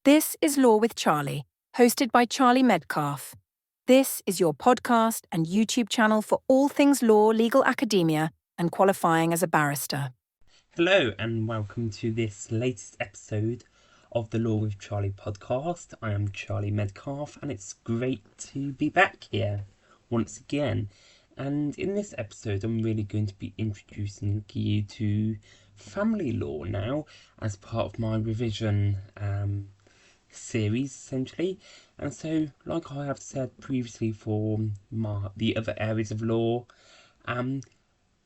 This is Law with Charlie, hosted by Charlie Medcalf. This is your podcast and YouTube channel for all things law, legal academia, and qualifying as a barrister. Hello and welcome to this latest episode of the Law with Charlie podcast. I am Charlie Medcalf and it's great to be back here once again. And in this episode I'm really going to be introducing you to family law now as part of my revision series essentially. And so, like I have said previously for the other areas of law, I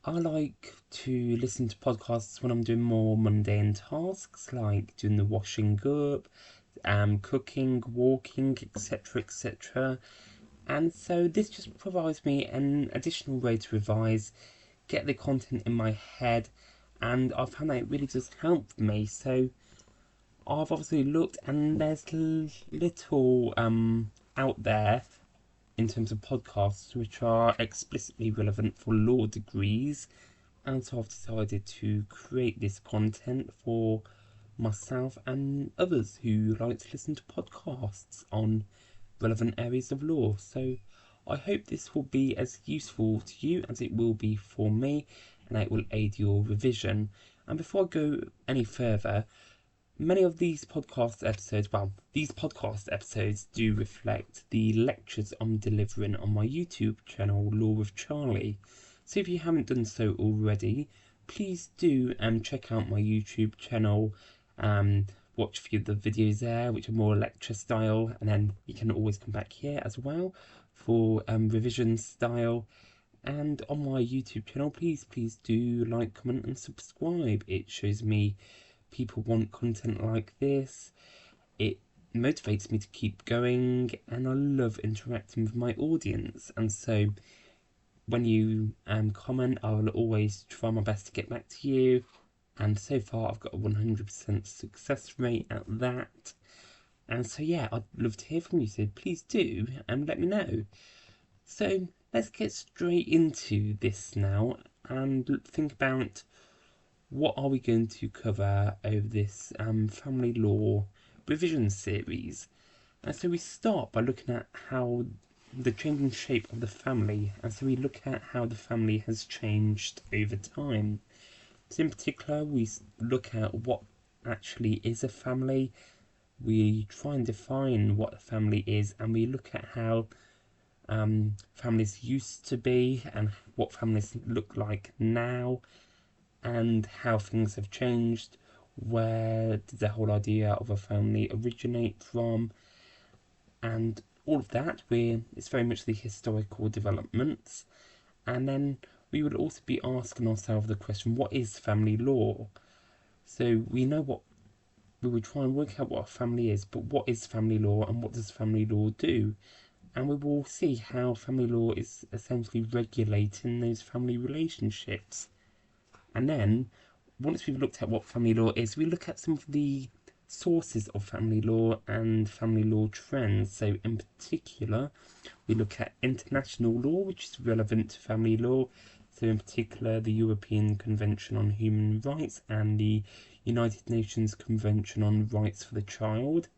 like to listen to podcasts when I'm doing more mundane tasks, like doing the washing up, cooking, walking, etc., etc. And so this just provides me an additional way to revise, get the content in my head, and I found that it really does help me. So I've obviously looked, and there's little out there in terms of podcasts which are explicitly relevant for law degrees, and so I've decided to create this content for myself and others who like to listen to podcasts on relevant areas of law. So I hope this will be as useful to you as it will be for me, and it will aid your revision. And before I go any further, many of these podcast episodes do reflect the lectures I'm delivering on my YouTube channel, Law with Charlie. So if you haven't done so already, please do check out my YouTube channel, watch a few of the videos there, which are more lecture style, and then you can always come back here as well for revision style. And on my YouTube channel, please do like, comment and subscribe. It shows me people want content like this. It motivates me to keep going, and I love interacting with my audience. And so when you comment, I will always try my best to get back to you. And so far I've got a 100% success rate at that. And so yeah, I'd love to hear from you, so please do and let me know. So let's get straight into this now and think about what are we going to cover over this family law revision series. And so we start by looking at how the changing shape of the family, and so we look at how the family has changed over time. So in particular, we look at what actually is a family. We try and define what a family is, and we look at how families used to be and what families look like now, and how things have changed. Where did the whole idea of a family originate from? And all of that, it's very much the historical developments. And then we would also be asking ourselves the question, what is family law? So we would try and work out what a family is, but what is family law and what does family law do? And we will see how family law is essentially regulating those family relationships. And then, once we've looked at what family law is, we look at some of the sources of family law and family law trends. So in particular, we look at international law, which is relevant to family law. So in particular, the European Convention on Human Rights and the United Nations Convention on Rights for the Child,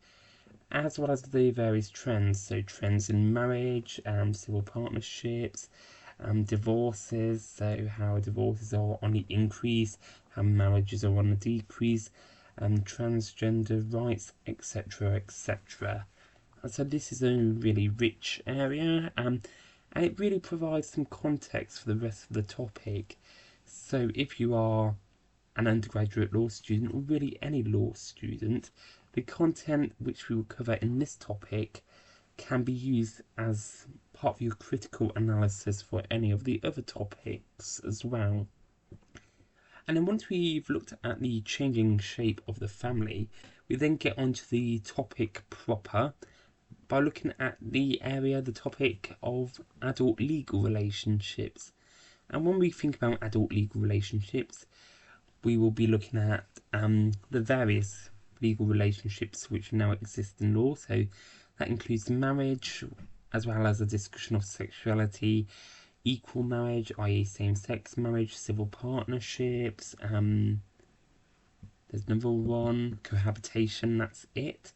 as well as the various trends. So trends in marriage, civil partnerships, divorces, so how divorces are on the increase, how marriages are on the decrease, transgender rights, etc., etc. And so this is a really rich area, and it really provides some context for the rest of the topic. So if you are an undergraduate law student, or really any law student, the content which we will cover in this topic can be used as part of your critical analysis for any of the other topics as well. And then once we've looked at the changing shape of the family, we then get onto the topic proper by looking at the topic of adult legal relationships. And when we think about adult legal relationships, we will be looking at the various legal relationships which now exist in law. So that includes marriage, as well as a discussion of sexuality, equal marriage, i.e. same-sex marriage, civil partnerships, there's another one, cohabitation, that's it.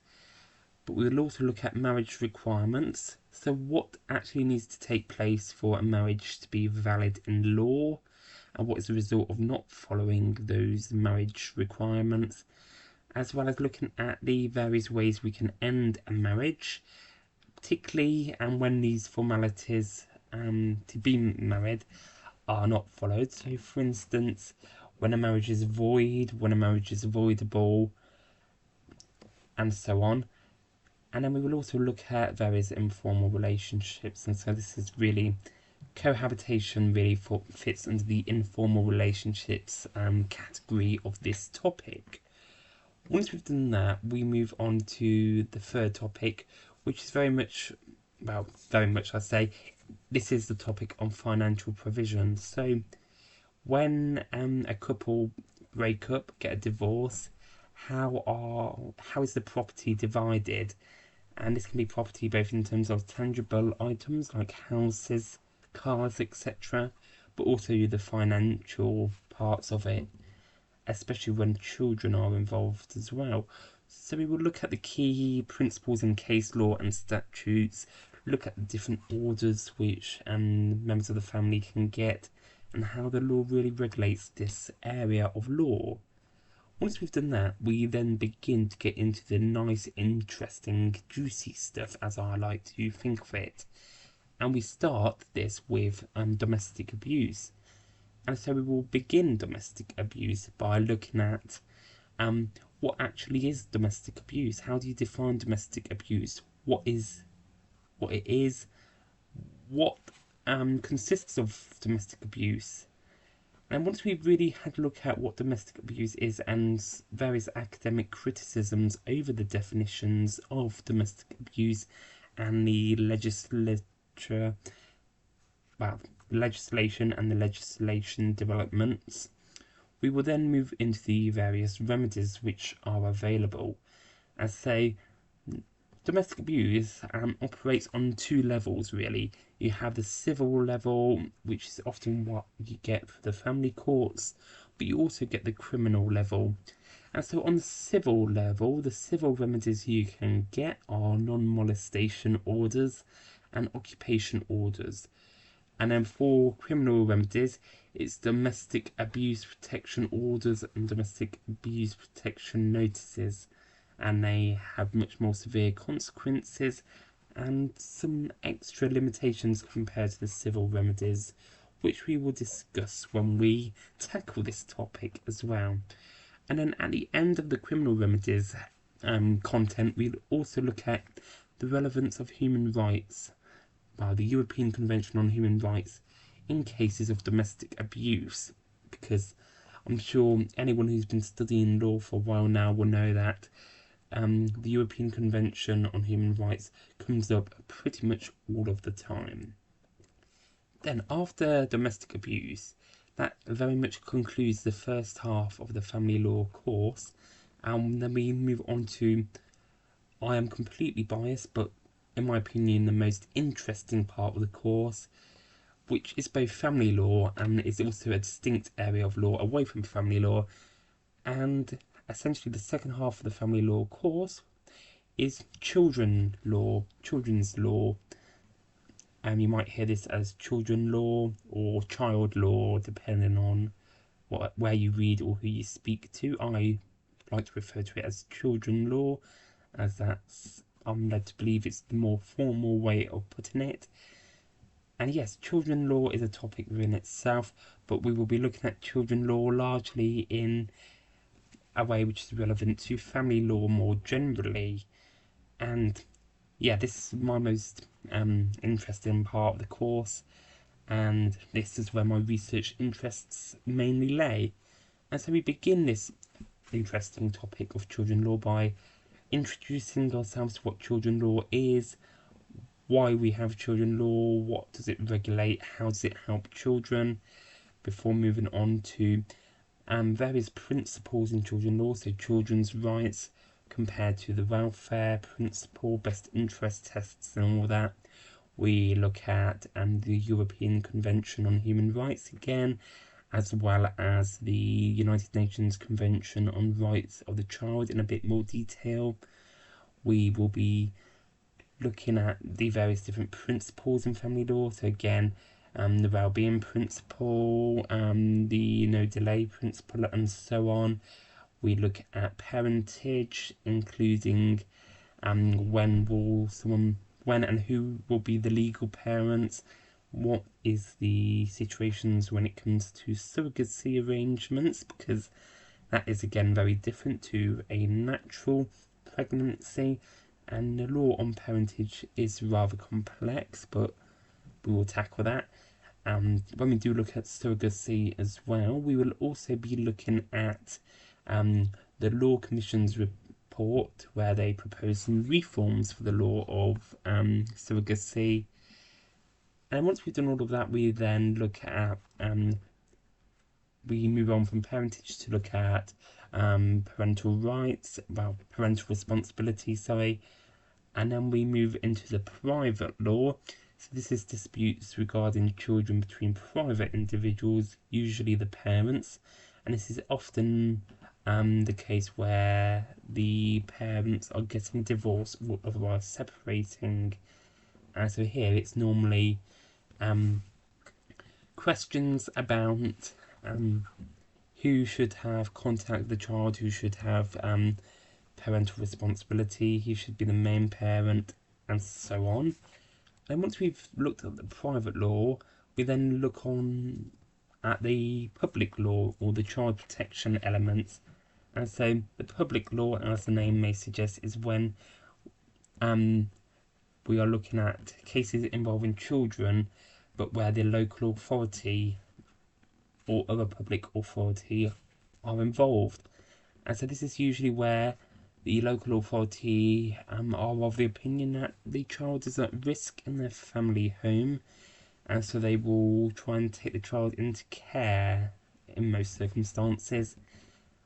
but we will also look at marriage requirements. So what actually needs to take place for a marriage to be valid in law, and what is the result of not following those marriage requirements, as well as looking at the various ways we can end a marriage, particularly and when these formalities to be married are not followed. So for instance, when a marriage is void, when a marriage is voidable, and so on. And then we will also look at various informal relationships, and so this is really cohabitation really fits under the informal relationships category of this topic. Once we've done that, we move on to the third topic, which is very much I say, this is the topic on financial provision. So when a couple break up, get a divorce, how is the property divided? And this can be property both in terms of tangible items like houses, cars, etc., but also the financial parts of it, especially when children are involved as well. So we will look at the key principles in case law and statutes, look at the different orders which members of the family can get, and how the law really regulates this area of law. Once we've done that, we then begin to get into the nice, interesting, juicy stuff, as I like to think of it. And we start this with domestic abuse. And so we will begin domestic abuse by looking at what actually is domestic abuse. How do you define domestic abuse? What it is, what consists of domestic abuse. And once we've really had a look at what domestic abuse is and various academic criticisms over the definitions of domestic abuse and the legislation and the legislation developments, we will then move into the various remedies which are available. As say, domestic abuse operates on two levels really. You have the civil level, which is often what you get for the family courts, but you also get the criminal level. And so on the civil level, the civil remedies you can get are non-molestation orders and occupation orders. And then for criminal remedies, it's domestic abuse protection orders and domestic abuse protection notices. And they have much more severe consequences and some extra limitations compared to the civil remedies, which we will discuss when we tackle this topic as well. And then at the end of the criminal remedies content, we'll also look at the relevance of human rights, the European Convention on Human Rights, in cases of domestic abuse, because I'm sure anyone who's been studying law for a while now will know that the European Convention on Human Rights comes up pretty much all of the time. Then after domestic abuse, that very much concludes the first half of the family law course, and then we move on to, I am completely biased, but in my opinion the most interesting part of the course, which is both family law and is also a distinct area of law away from family law. And essentially the second half of the family law course is children's law. And you might hear this as children law or child law, depending on where you read or who you speak to. I like to refer to it as children law, as I'm led to believe it's the more formal way of putting it. And yes, children law is a topic within itself, but we will be looking at children law largely in a way which is relevant to family law more generally. And yeah, this is my most interesting part of the course, and this is where my research interests mainly lay. And so we begin this interesting topic of children law by introducing ourselves to what children law is, why we have children law, what does it regulate, how does it help children, before moving on to various principles in children law, so children's rights compared to the welfare principle, best interest tests and all that. We look at the European Convention on Human Rights again, as well as the United Nations Convention on Rights of the Child in a bit more detail. We will be looking at the various different principles in family law. So again, the well-being principle, the no delay principle, and so on. We look at parentage, including when and who will be the legal parents. What is the situations when it comes to surrogacy arrangements, because that is again very different to a natural pregnancy, and the law on parentage is rather complex, but we will tackle that. When we do look at surrogacy as well, we will also be looking at the Law Commission's report, where they propose some reforms for the law of surrogacy. And once we've done all of that, we then look at we move on from parentage to look at parental rights, parental responsibility, sorry, and then we move into the private law. So this is disputes regarding children between private individuals, usually the parents, and this is often the case where the parents are getting divorced or otherwise separating. And so here it's normally questions about who should have contact with the child, who should have parental responsibility, who should be the main parent, and so on. And once we've looked at the private law, we then look on at the public law, or the child protection elements. And so the public law, as the name may suggest, is when we are looking at cases involving children, but where the local authority or other public authority are involved. And so this is usually where the local authority are of the opinion that the child is at risk in their family home, and so they will try and take the child into care in most circumstances.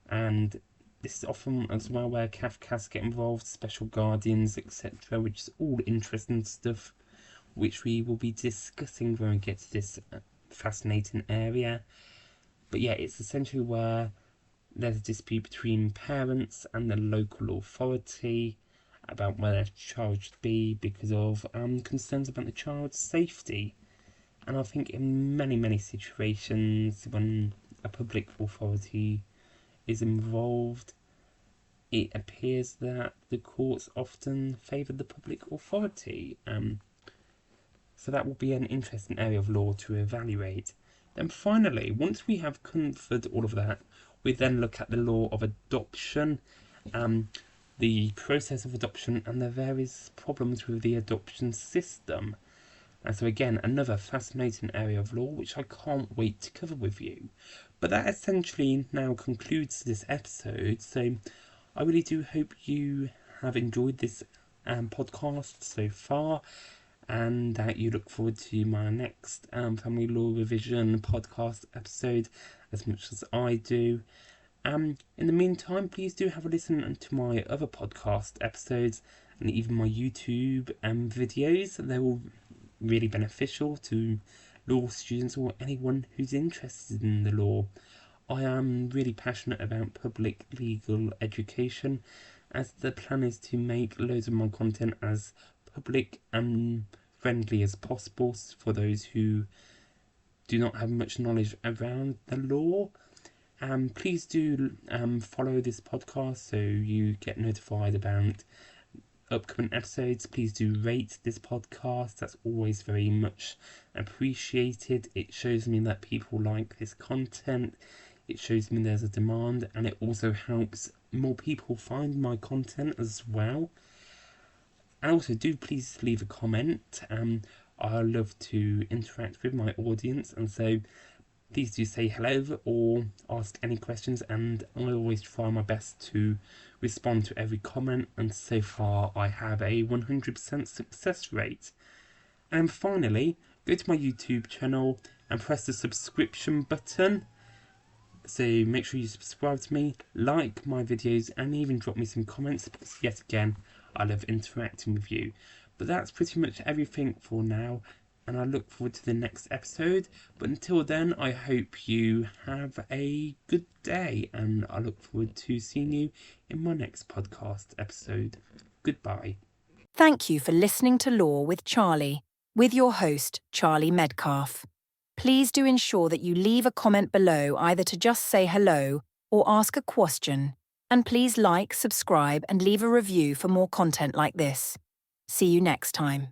And this is often as well where CAFCAS get involved, special guardians, etc., which is all interesting stuff, which we will be discussing when we get to this fascinating area. But yeah, it's essentially where there's a dispute between parents and the local authority about where their child should be because of concerns about the child's safety. And I think in many situations when a public authority is involved, it appears that the courts often favour the public authority. So that will be an interesting area of law to evaluate. Then finally, once we have covered all of that, we then look at the law of adoption, the process of adoption, and the various problems with the adoption system. And so again, another fascinating area of law which I can't wait to cover with you. But that essentially now concludes this episode. So I really do hope you have enjoyed this podcast so far, and that you look forward to my next family law revision podcast episode as much as I do. In the meantime, please do have a listen to my other podcast episodes and even my YouTube videos. They're all really beneficial to law students or anyone who's interested in the law. I am really passionate about public legal education, as the plan is to make loads of my content as public and friendly as possible for those who do not have much knowledge around the law. Please do follow this podcast so you get notified about upcoming episodes. Please do rate this podcast. That's always very much appreciated. It shows me that people like this content. It shows me there's a demand, and it also helps more people find my content as well. And also do please leave a comment. I love to interact with my audience, and so please do say hello or ask any questions, and I always try my best to respond to every comment, and so far I have a 100% success rate. And finally, go to my YouTube channel and press the subscription button. So make sure you subscribe to me, like my videos, and even drop me some comments, because yet again, I love interacting with you. But that's pretty much everything for now, and I look forward to the next episode. But until then, I hope you have a good day, and I look forward to seeing you in my next podcast episode. Goodbye. Thank you for listening to Law with Charlie, with your host, Charlie Medcalf. Please do ensure that you leave a comment below either to just say hello or ask a question. And please like, subscribe, and leave a review for more content like this. See you next time.